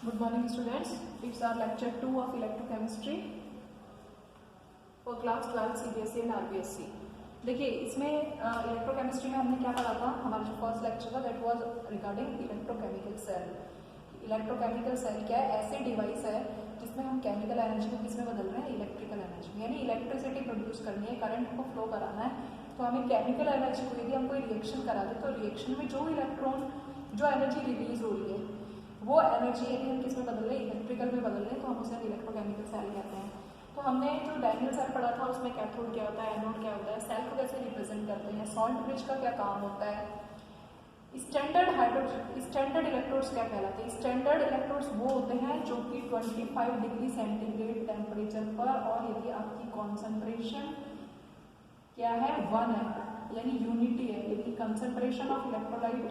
Good morning students. It's our lecture 2 of electrochemistry for class 12 CBSE and RBSE. देखिए इसमें electrochemistry में हमने क्या पढ़ा था, हमारा जो फर्स्ट लेक्चर था that was regarding electrochemical cell. Electrochemical cell क्या है? ऐसे डिवाइस है जिसमें हम केमिकल एनर्जी को किस में बदल रहे हैं? इलेक्ट्रिकल एनर्जी में, यानी इलेक्ट्रिसिटी प्रोड्यूस करनी है, करंट को फ्लो कराना है। तो हमें केमिकल एनर्जी को यदि हम कोई रिएक्शन करा दे तो रिएक्शन में जो इलेक्ट्रॉन जो एनर्जी रिलीज हो रही है वो एनर्जी यदि हम किस में बदल रहे हैं? इलेक्ट्रिकल में बदल रहे हैं, तो हम उसे इलेक्ट्रोकेमिकल सेल कहते हैं। तो हमने जो डैनियल सेल पढ़ा था उसमें कैथोड क्या होता है, एनोड क्या होता है, सेल को कैसे रिप्रेजेंट करते हैं, सॉल्ट ब्रिज का क्या काम होता है, स्टैंडर्ड इलेक्ट्रोड्स क्या कहलाते हैं। स्टैंडर्ड इलेक्ट्रोड्स वो होते हैं जो कि 25 डिग्री सेंटीग्रेड टेम्परेचर पर और यदि आपकी कॉन्सेंट्रेशन क्या है 1 है यानी यूनिटी है, यदि कंसेंट्रेशन ऑफ इलेक्ट्रोलाइट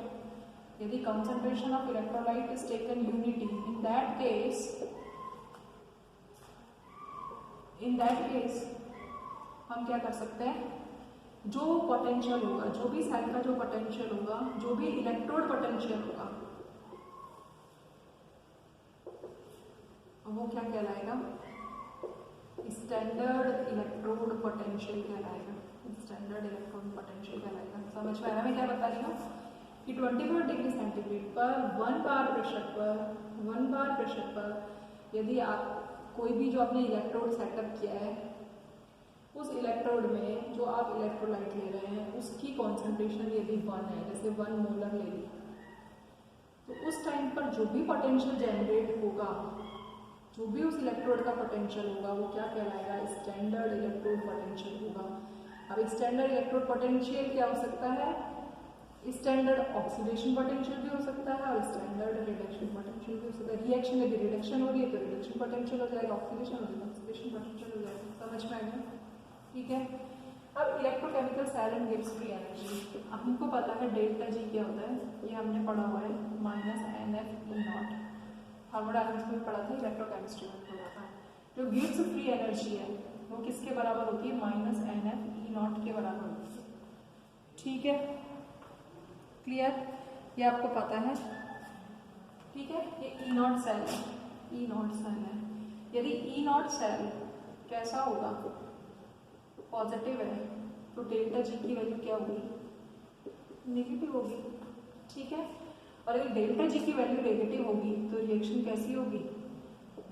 यदि concentration of electrolyte is taken unity, in that case हम क्या कर सकते हैं, जो पोटेंशियल होगा, जो भी सेल का जो पोटेंशियल होगा, जो भी इलेक्ट्रोड पोटेंशियल होगा वो क्या कहलाएगा? स्टैंडर्ड इलेक्ट्रोड पोटेंशियल कहलाएगा। स्टैंडर्ड इलेक्ट्रोड पोटेंशियल कहलाएगा। समझ में आया मैं क्या बता रही हूँ कि 24 डिग्री सेंटीग्रेड पर 1 बार प्रेशर पर यदि आप कोई भी जो आपने इलेक्ट्रोड सेटअप किया है उस इलेक्ट्रोड में जो आप इलेक्ट्रोलाइट ले रहे हैं उसकी कॉन्सेंट्रेशन यदि 1 है, जैसे 1 मोलर ले ली, तो उस टाइम पर जो भी पोटेंशियल जनरेट होगा, जो भी उस इलेक्ट्रोड का पोटेंशियल होगा वो क्या कहलाएगा? स्टैंडर्ड इलेक्ट्रोड पोटेंशियल होगा। अब स्टैंडर्ड इलेक्ट्रोड पोटेंशियल क्या हो सकता है? स्टैंडर्ड ऑक्सीडेशन पोटेंशियल भी हो सकता है और स्टैंडर्ड रिडक्शन पोटेंशियल भी हो सकता है। रिएक्शन यदि रिडक्शन हो रही है तो रिडक्शन पोटेंशियल हो जाएगा, ऑक्सीडेशन हो जाएगा ऑक्सीडेशन पोटेंशियल हो जाएगा। समझ में आएगा? ठीक है। अब electrochemical cell and gives free energy. अब हमको पता है डेल्टा जी क्या होता है, ये हमने पढ़ा हुआ है -NF E0। थर्मोडायनामिक्स में पढ़ा था, इलेक्ट्रोकेमिस्ट्री में पढ़ा था। जो गिव्स फ्री एनर्जी है वो किसके बराबर होती है? -NF E0 के बराबर होती है। ठीक है, क्लियर? ये आपको पता है। ठीक है, ये E0 सेल है, E0 सेल है। यदि E0 सेल कैसा होगा? पॉजिटिव है, तो डेल्टा जी की वैल्यू क्या होगी? नेगेटिव होगी। ठीक है, और यदि डेल्टा जी की वैल्यू नेगेटिव होगी तो रिएक्शन कैसी होगी?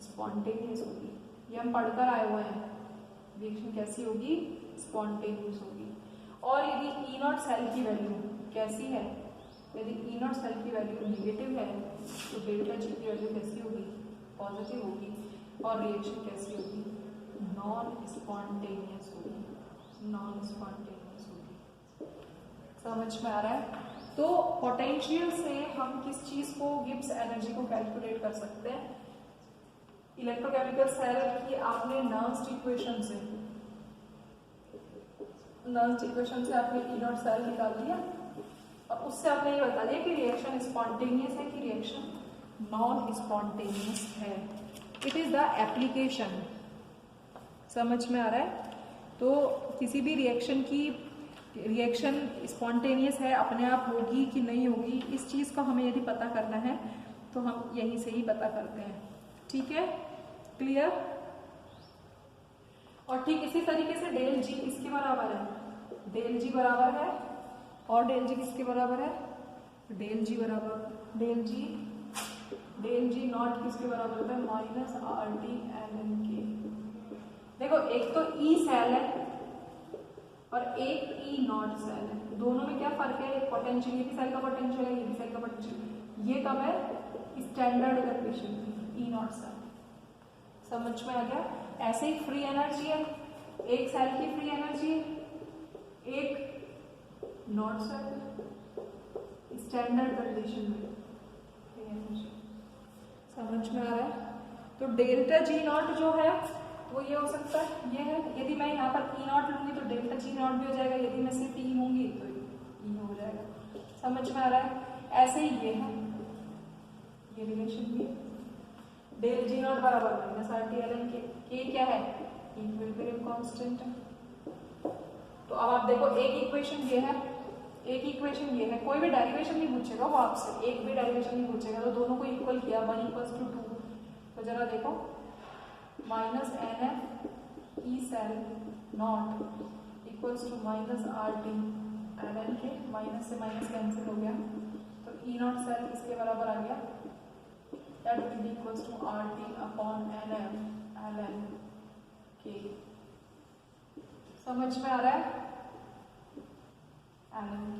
स्पॉन्टेनियस होगी। ये हम पढ़कर आए हुए हैं, रिएक्शन कैसी होगी? स्पॉन्टेनियस होगी। और यदि E0 सेल की वैल्यू कैसी है? यदि E0 सेल की वैल्यू नेगेटिव है तो डेल्टा जी की वैल्यू कैसी होगी? पॉजिटिव होगी। और रिएक्शन कैसी होगी? नॉन स्पॉन्टेनियस होगी। नॉन स्पॉन्टेनियस होगी। समझ में आ रहा है? तो पोटेंशियल से हम किस चीज को, गिब्स एनर्जी को कैलकुलेट कर सकते हैं? इलेक्ट्रोकेमिकल सेल की आपने नर्म्स इक्वेशन से आपने E0 सेल निकाल दिया और उससे आपने ये बता दिया कि रिएक्शन स्पॉन्टेनियस है कि रिएक्शन नॉन स्पॉन्टेनियस है। It is the application. समझ में आ रहा है? तो किसी भी रिएक्शन स्पॉन्टेनियस है, अपने आप होगी कि नहीं होगी, इस चीज को हमें यदि पता करना है तो हम यहीं से ही पता करते हैं। ठीक है, क्लियर? और ठीक इसी तरीके से डेल जी इसके बराबर है, डेल जी बराबर है, और डेल जी किसके बराबर है? डेल जी नॉट किसके बराबर होता है? -RT/ln/K। देखो एक तो E सेल है और एक E0 सेल है, दोनों में क्या फर्क है? एक पोटेंशियल, ये भी सेल का पोटेंशियल है, ये भी सेल का पोटेंशियल। ये कब है? Standard equation E0 cell. समझ में आ गया? ऐसे ही फ्री एनर्जी है, एक सेल की फ्री एनर्जी है, एक नॉट सेल स्टैंडर्ड कंडीशन में फ्री एनर्जी। समझ में आ रहा है? तो डेल्टा G0 जो है वो ये हो सकता है, ये है। यदि मैं यहाँ पर E0 लूंगी तो डेल्टा G0 भी हो जाएगा, यदि मैं सिर्फ E लूंगी तो E हो जाएगा। समझ में आ रहा है? ऐसे ही ये है, ये रिलेशन भी डेल G0 बराबर -RT/ln/K क्या है? इक्विलिब्रियम कांस्टेंट है। तो अब आप देखो एक इक्वेशन ये है एक इक्वेशन ये है, कोई भी डेरिवेशन नहीं पूछेगा वो आपसे, एक भी डेरिवेशन नहीं पूछेगा। तो दोनों को इक्वल किया 1 = 2, तो जरा देखो -nf E cell naught equals to -RT ln के, माइनस से माइनस कैंसिल हो गया, तो ई नॉट सेल इसके बराबर आ गया, that will be equals to RT upon NF ln K। समझ में आ रहा है? ln K,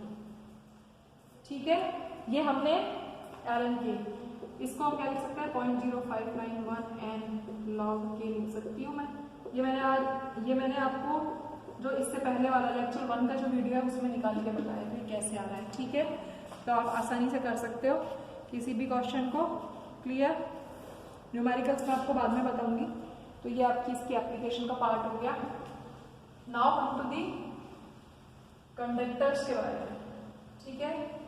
ठीक है। ये हमने ln K, इसको हम क्या लिख सकते हैं 0.0591 n log K लिख सकती हूँ मैं। ये मैंने आपको जो इससे पहले वाला लेक्चर 1 का जो वीडियो है उसमें निकाल के बताया था कैसे आ रहा है, ठीक है। तो आप आसानी से कर सकते हो किसी भी क्वेश्चन को। क्लियर? न्यूमेरिकल्स मैं आपको बाद में बताऊंगी। तो ये आपकी इसकी एप्लीकेशन का पार्ट हो गया। Now come to the conductors के बारे में, ठीक है।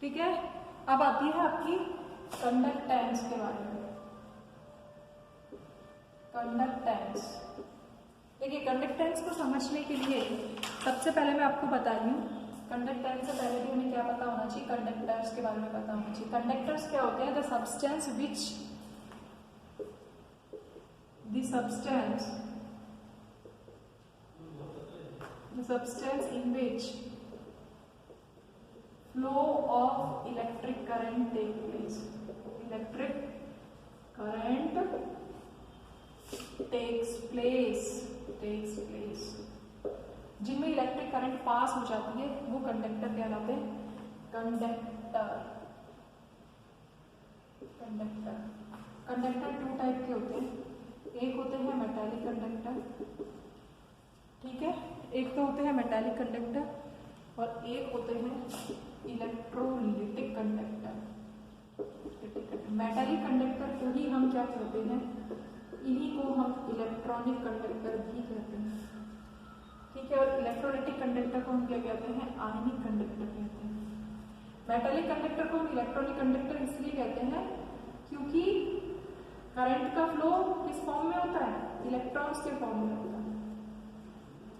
ठीक है, अब आती है आपकी कंडक्टेंस के बारे में। कंडक्टेंस, देखिए कंडक्टेंस को समझने के लिए सबसे पहले मैं आपको बता रही हूँ, कंडक्टेंस से पहले भी हमें क्या पता होना चाहिए, कंडक्टर्स के बारे में पता होना चाहिए। कंडक्टर्स क्या होते हैं? The substance in which flow of electric current take place. Electric current takes place. जिनमें इलेक्ट्रिक करंट पास हो जाती है वो कंडक्टर कहलाते हैं। कंडक्टर 2 टाइप के होते हैं। एक होते हैं मेटालिक कंडक्टर, ठीक है, एक तो होते हैं मेटालिक कंडक्टर और एक होते हैं इलेक्ट्रोलिटिक कंडक्टर। मेटालिक कंडक्टर को ही हम क्या कहते हैं? इन्हीं को हम इलेक्ट्रॉनिक कंडक्टर भी कहते हैं, ठीक है। और इलेक्ट्रोलिटिक कंडक्टर को हम क्या कहते हैं? आयनिक कंडक्टर कहते हैं। मेटालिक कंडक्टर को हम इलेक्ट्रॉनिक कंडक्टर इसलिए कहते हैं क्योंकि करंट का फ्लो किस फॉर्म में होता है? इलेक्ट्रॉन्स के फॉर्म में होता है,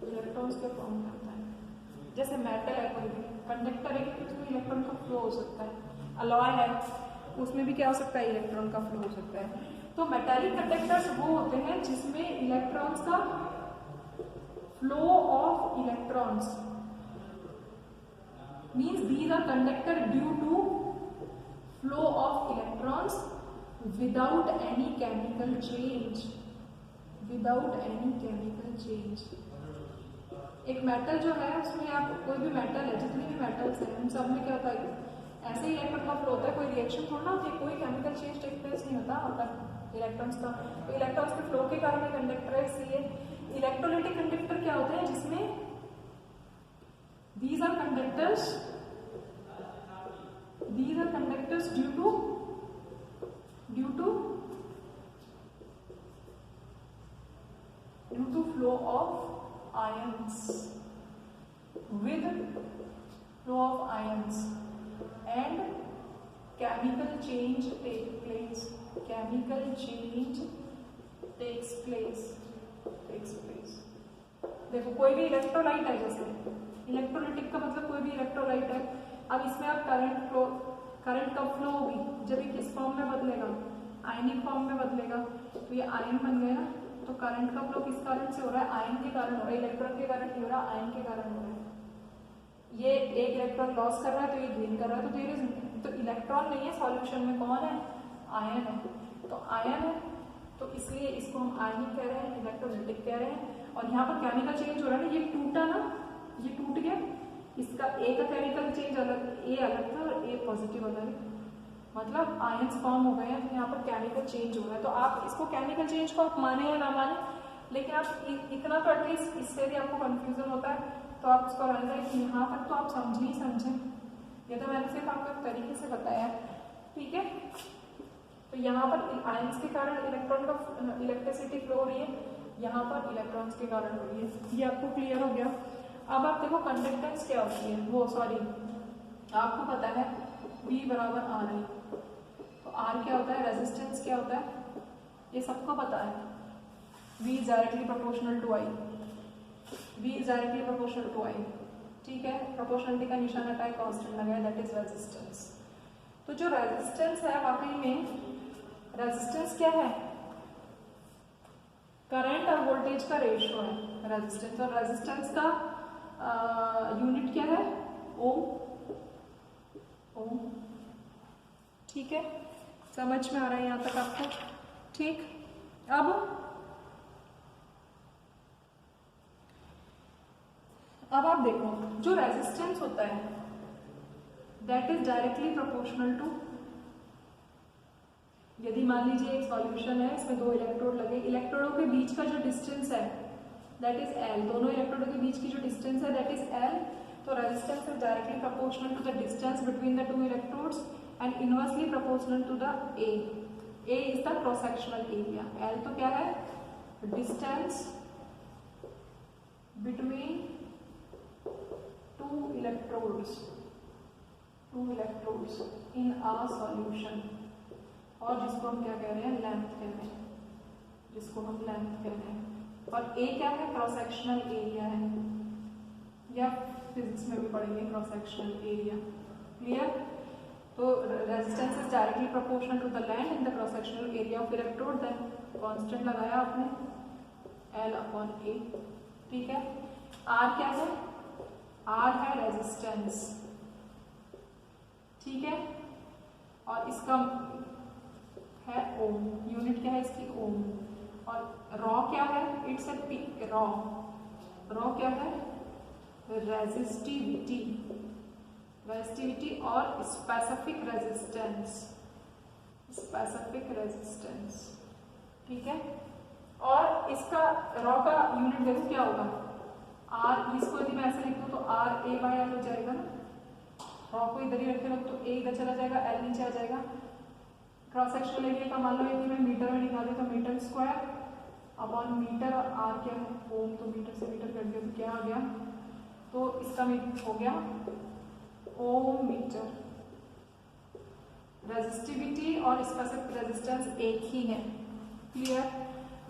इलेक्ट्रॉन्स के फॉर्म में होता है। जैसे मेटल है, कोई भी कंडक्टर है, उसमें इलेक्ट्रॉन का फ्लो हो सकता है। अलॉय है, उसमें भी क्या हो सकता है? इलेक्ट्रॉन का फ्लो हो सकता है। तो मेटालिक कंडक्टर्स वो होते हैं जिसमें इलेक्ट्रॉन्स का flow of electrons means these are conductor due to flow of electrons without any chemical change. एक मेटल जो है उसमें आप कोई भी मेटल है, जितने भी मेटल्स हैं उन सब में क्या होता है? ऐसे ही इलेक्ट्रॉन का फ्लो होता है, कोई रिएक्शन थोड़ा ना होती है, कोई केमिकल चेंज टेक प्लेस नहीं होता इलेक्ट्रॉन्स का। तो इलेक्ट्रॉन्स के फ्लो के कारण ये कंडक्टर है। इसलिए इलेक्ट्रोलिटिक कंडक्टर क्या होते हैं? जिसमें these are conductors due to flow of ions, with flow of ions and chemical change takes place। देखो कोई भी इलेक्ट्रोलाइट है, जैसे इलेक्ट्रोलिटिक का मतलब कोई भी इलेक्ट्रोलाइट है। अब इसमें आप करंट का फ्लो होगी जब ये किस फॉर्म में बदलेगा? आयनिक फॉर्म में बदलेगा। तो ये आयन बन गया ना, तो करंट का फ्लो किस कारण से हो रहा है? आयन के कारण हो रहा है। इलेक्ट्रॉन के कारण नहीं हो रहा, आयन के कारण हो रहा है। ये एक इलेक्ट्रॉन लॉस कर रहा है तो ये गेन कर रहा है, तो देयर इज, तो इलेक्ट्रॉन नहीं है सॉल्यूशन में, कौन है? आयन है। तो आयन है, तो इसलिए इसको हम आयनिक कह रहे हैं, इलेक्ट्रोलिटिक कह रहे हैं। और यहाँ पर केमिकल चेंज हो रहा है ना, ये टूटा ना, ये टूट गया, इसका ए का केमिकल चेंज अलग, ए अलग था और ए पॉजिटिव अलग है, मतलब आयंस फॉर्म हो गए हैं। तो यहाँ पर केमिकल चेंज हो रहा है। तो आप इसको केमिकल चेंज को आप माने या ना माने, लेकिन आप इतना तो एटलीस्ट इससे भी आपको कंफ्यूजन होता है तो आप उसको रहने दें कि यहाँ तक तो आप समझे ही समझें। ये तो मैंने सिर्फ आपको एक तरीके से बताया, ठीक है। तो यहाँ पर आयंस के कारण इलेक्ट्रॉन का इलेक्ट्रिसिटी फ्लो हो रही है, यहाँ पर इलेक्ट्रॉन्स के कारण हो रही है। ये आपको क्लियर हो गया। अब आप देखो कंडक्टेंस क्या होती है, वो सॉरी आपको पता है V बराबर आर है, तो आर क्या होता है, रेजिस्टेंस क्या होता है, ये सबको पता है। V is directly proportional to I, V is directly proportional to I, ठीक है। प्रोपोर्शनलिटी का निशान हटा है, कांस्टेंट लगा है, दैट इज रेजिस्टेंस। तो जो रेजिस्टेंस है वाकई में रेजिस्टेंस क्या है, करंट और वोल्टेज का रेशियो है रेजिस्टेंस, और रेजिस्टेंस का यूनिट क्या है, ओम। ओम, ठीक है, समझ में आ रहा है यहाँ तक आपको, ठीक। अब आप देखो जो रेजिस्टेंस होता है that is directly proportional to, यदि मान लीजिए एक सॉल्यूशन है, इसमें दो इलेक्ट्रोड लगे, इलेक्ट्रोडों के बीच का जो डिस्टेंस है दैट इज एल, दोनों इलेक्ट्रोडों के बीच की जो डिस्टेंस है दैट इज एल, तो resistance is directly proportional to the distance between the two electrodes and inversely proportional to the A. A is the cross sectional area, L तो क्या है, distance between two electrodes in a solution, और जिसको हम क्या कह रहे हैं, लेंथ कह रहे हैं, जिसको हम लेंथ कह रहे हैं। और ए क्या है, क्रॉस सेक्शनल एरिया है, या फिजिक्स में भी पढ़ेंगे क्रॉस सेक्शनल एरिया, क्लियर। तो resistance is directly proportional to the length in the cross sectional area of electrode, then constant लगाया आपने L अपॉन A, ठीक है। R क्या है, R है रेजिस्टेंस, ठीक है, और इसका है ओम, यूनिट क्या है इसकी, ओम। और रॉ क्या है, इट्स अ पी, रॉ क्या है, रेजिस्टिविटी और स्पेसिफिक रेजिस्टेंस, ठीक है। और इसका रॉ का यूनिट देखो क्या होगा, आर, इसको यदि मैं ऐसे लिख दूं तो आर ए बाय एल हो जाएगा ना, रॉ को इधर ही रखे रहो तो ए इधर चला जाएगा, एल नीचे आ जाएगा। क्रॉस सेक्शनल एरिया का मान लो यदि मैं मीटर में निकाले तो मीटर स्क्वायर अपॉन मीटर, और आर क्या है, ओम, तो मीटर से मीटर कर दिया तो क्या आ गया, तो इसका हो गया ओम मीटर। रेजिस्टिविटी और स्पेसिफिक रेजिस्टेंस एक ही है, क्लियर।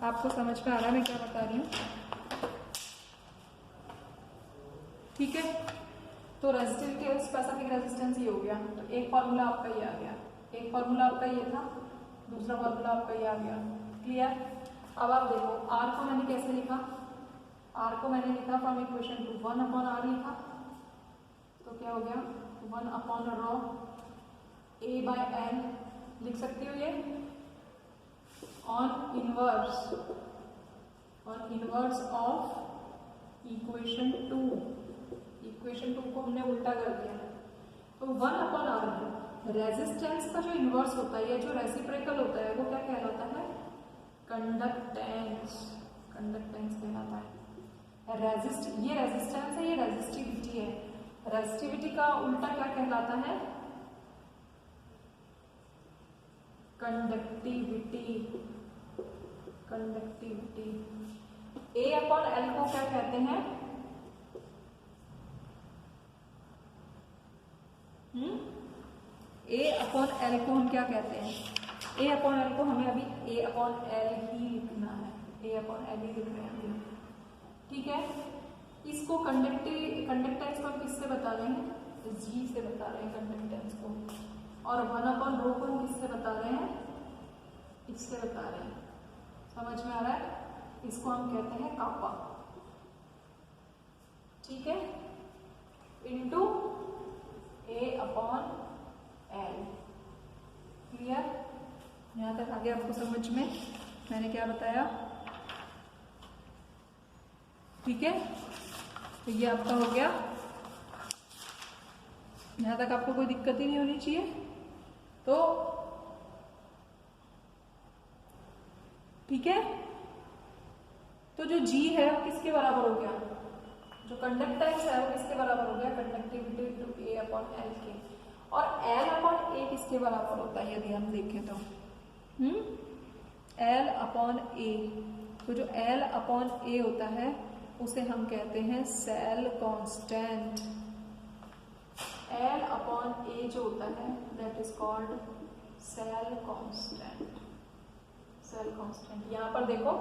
आपको समझ में आ रहा है मैं क्या बता रही हूँ, ठीक है। तो रेजिस्टिविटी और स्पेसिफिक रेजिस्टेंस ये हो गया, तो एक फॉर्मूला आपका ये आ गया, एक फॉर्मूला आपका ये था, दूसरा फॉर्मूला आपका ये आ गया, क्लियर। अब आप देखो R को मैंने कैसे लिखा, R को मैंने लिखा from equation two 1 upon R लिखा, तो क्या हो गया 1 upon rho A by L, लिख सकती हो ये, ऑन इनवर्स ऑफ इक्वेशन 2 को हमने उल्टा कर दिया, तो 1 अपॉन R है। रेजिस्टेंस का जो इनवर्स होता है या जो रेसिप्रोकल होता है वो क्या कहलाता है, कंडक्टेंस कहलाता है। ये रेजिस्टेंस है, ये रेजिस्टिविटी है, रेजिस्टिविटी का उल्टा क्या कहलाता है, कंडक्टिविटी। ए अपॉन एल को क्या कहते हैं, ए अपॉन एल को हम क्या कहते हैं, ए अपॉन एल को हमें अभी ए अपॉन एल ही लिखना है, ए अपॉन एल ही लिख रहे हैं अभी, ठीक है। इसको कंडक्टेंस को हम किससे बता रहे हैं, जी से बता रहे हैं कंडक्टेंस को, और 1 अपॉन रो को हम किससे बता रहे हैं, इससे बता रहे हैं, समझ में आ रहा है। इसको हम कहते हैं कापा, ठीक है, इनटू ए अपॉन एल, क्लियर। यहां तक आगे आपको समझ में मैंने क्या बताया, ठीक है। तो ये आपका हो गया, यहां तक आपको कोई दिक्कत ही नहीं होनी चाहिए। तो ठीक है, तो जो G है वो किसके बराबर हो गया, जो कंडक्टेंस है वो किसके बराबर हो गया, conductivity to A upon L के, और एल अपॉन ए किसके बराबर होता है यदि हम देखें तो L अपॉन ए। तो जो L अपॉन ए होता है उसे हम कहते हैं cell constant. L upon A जो होता है that is called cell constant. Cell constant यहाँ पर देखो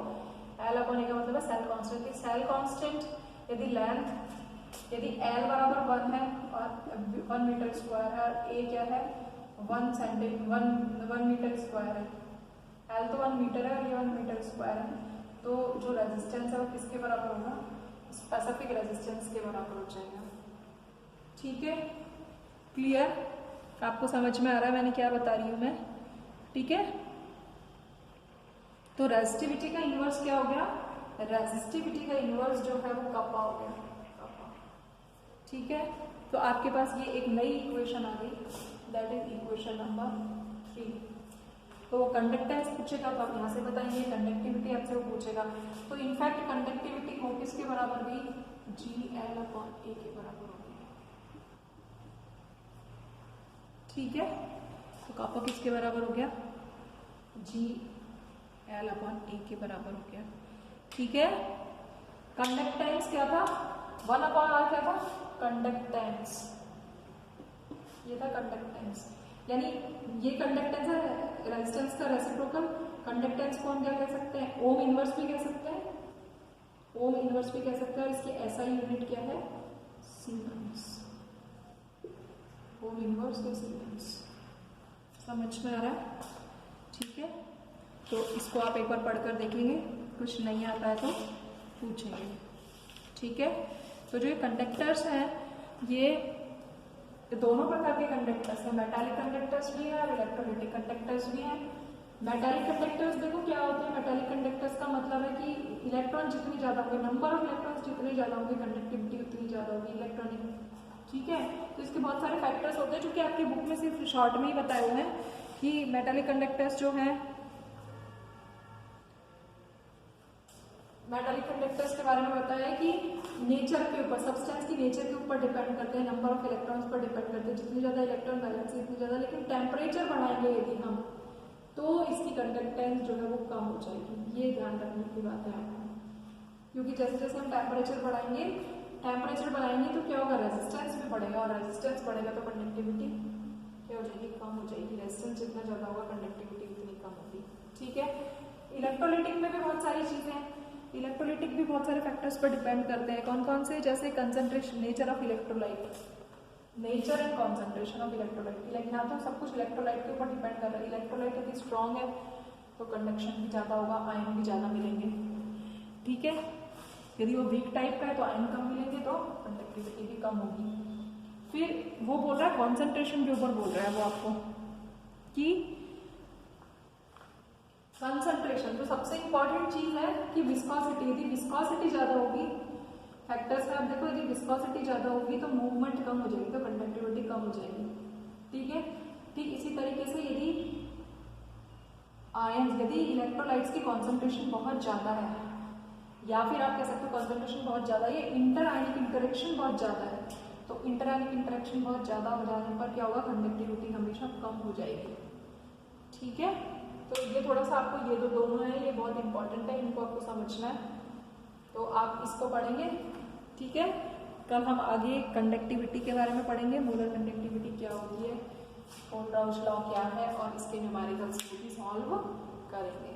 L अपॉन ए का मतलब है सेल कांस्टेंट। सेल कांस्टेंट यदि लेंथ यदि L बराबर 1 है और 1 मीटर स्क्वायर है और ए क्या है 1 मीटर स्क्वायर है। L तो 1 मीटर है और ये 1 मीटर स्क्वायर है, तो जो रेजिस्टेंस है वो किसके बराबर होगा, स्पेसिफिक रेजिस्टेंस के बराबर हो जाएगा। ठीक है, क्लियर? आपको समझ में आ रहा है मैंने क्या बता रही हूँ मैं? ठीक है, तो रेजिस्टिविटी का इनवर्स क्या हो गया? रेजिस्टिविटी का इनवर्स जो है वो कप्पा हो गया, कप्पा। ठीक है, तो आपके पास ये एक नई इक्वेशन आ गई, दैट इज इक्वेशन नंबर 3। तो कंडक्टेंस पूछेगा तो आप यहाँ से बताएंगे, कंडक्टिविटी आपसे वो पूछेगा। तो इनफैक्ट कंडक्टिविटी को किसके बराबर हुई? GL अपॉन ए के बराबर होगी। ठीक है, तो कप्पा किसके बराबर हो गया? GL अपॉन ए के बराबर हो गया। ठीक है, कंडक्टेंस क्या था? 1 अपॉन आर क्या था? कंडक्टेंस। ये था कंडक्टेंस, यानी ये कंडक्टेंस है रेजिस्टेंस का रेसिप्रोकल। कंडक्टेंस को हम क्या कह सकते हैं? ओम इनवर्स भी कह सकते हैं, ओम इनवर्स भी कह सकते हैं। और इसकी एसआई यूनिट क्या है? सीमेंस। ओम इनवर्स या सीमेंस, समझ में आ रहा है? ठीक है, तो इसको आप एक बार पढ़कर देखेंगे, कुछ नहीं आता है तो पूछेंगे। ठीक है, तो जो ये कंडक्टर्स हैं ये दोनों प्रकार के कंडक्टर्स हैं, मेटालिक कंडक्टर्स भी हैं और इलेक्ट्रोलाइटिक कंडक्टर्स भी हैं। मेटालिक कंडक्टर्स देखो क्या होते हैं? मेटालिक कंडक्टर्स का मतलब है कि इलेक्ट्रॉन जितनी ज्यादा होंगे, नंबर ऑफ इलेक्ट्रॉन्स जितने ज्यादा होंगे, कंडक्टिविटी उतनी ज्यादा होगी इलेक्ट्रॉनिक। ठीक है, तो इसके बहुत सारे फैक्टर्स होते हैं जो कि आपकी बुक में सिर्फ शॉर्ट में ही बताए हुए हैं कि मेटालिक कंडक्टर्स जो हैं, मेटालिक कंडक्टर्स के बारे में बताया है कि नेचर के ऊपर, सब्सटेंस की नेचर के ऊपर डिपेंड करते हैं, नंबर ऑफ इलेक्ट्रॉन्स पर डिपेंड करते हैं। जितनी ज्यादा इलेक्ट्रॉन बैलेंस है इतनी ज्यादा, लेकिन टेम्परेचर बढ़ाएंगे यदि हम तो इसकी कंडक्टेंस जो है वो कम हो जाएगी। ये ध्यान रखने की बात है आपको, क्योंकि जैसे जैसे हम टेम्परेचर बढ़ाएंगे तो क्या होगा? रेजिस्टेंस भी बढ़ेगा, और रेजिस्टेंस बढ़ेगा तो कंडक्टिविटी क्या हो जाएगी? कम हो जाएगी। रेजिस्टेंस जितना ज्यादा होगा कंडक्टिविटी उतनी कम होगी। ठीक है, इलेक्ट्रोलाइटिक में भी बहुत सारी चीजें हैं। इलेक्ट्रोलाइटिक भी बहुत सारे फैक्टर्स पर डिपेंड करते हैं। कौन कौन से? जैसे concentration, nature of electrolyte, nature and concentration of electrolyte. यहाँ तो सब कुछ इलेक्ट्रोलाइट के ऊपर डिपेंड कर रहा है। इलेक्ट्रोलाइट यदि स्ट्रॉन्ग है तो कंडक्शन भी ज्यादा होगा, आयन भी ज्यादा मिलेंगे। ठीक है, यदि वो वीक टाइप का है तो आयन कम मिलेंगे तो कंडक्टिविटी भी कम होगी। फिर वो बोल रहा है कॉन्सेंट्रेशन के ऊपर बोल रहा है वो आपको कि कंसंट्रेशन, तो सबसे इंपॉर्टेंट चीज है कि विस्कोसिटी। यदि विस्कोसिटी ज्यादा होगी, फैक्टर्स में आप देखो, यदि विस्कोसिटी ज्यादा होगी तो मूवमेंट कम हो जाएगी, तो कंडक्टिविटी कम हो जाएगी। ठीक है, ठीक इसी तरीके से यदि आयन, यदि इलेक्ट्रोलाइट्स की कॉन्सेंट्रेशन बहुत ज्यादा है, या फिर आप कह सकते हो कॉन्सेंट्रेशन बहुत ज्यादा है, इंटर आयनिक इंटरेक्शन बहुत ज्यादा है, तो इंटर आयनिक इंटरेक्शन बहुत ज्यादा हो जाने पर क्या होगा? कंडक्टिविटी हमेशा कम हो जाएगी। ठीक है, तो ये थोड़ा सा आपको, ये दोनों है, ये बहुत इंपॉर्टेंट है, इनको आपको समझना है, तो आप इसको पढ़ेंगे। ठीक है, कल हम आगे कंडक्टिविटी के बारे में पढ़ेंगे, मोलर कंडक्टिविटी क्या होती है, कोलब्राउच लॉ क्या है, और इसके न्यूमेरिकल्स को भी सॉल्व करेंगे।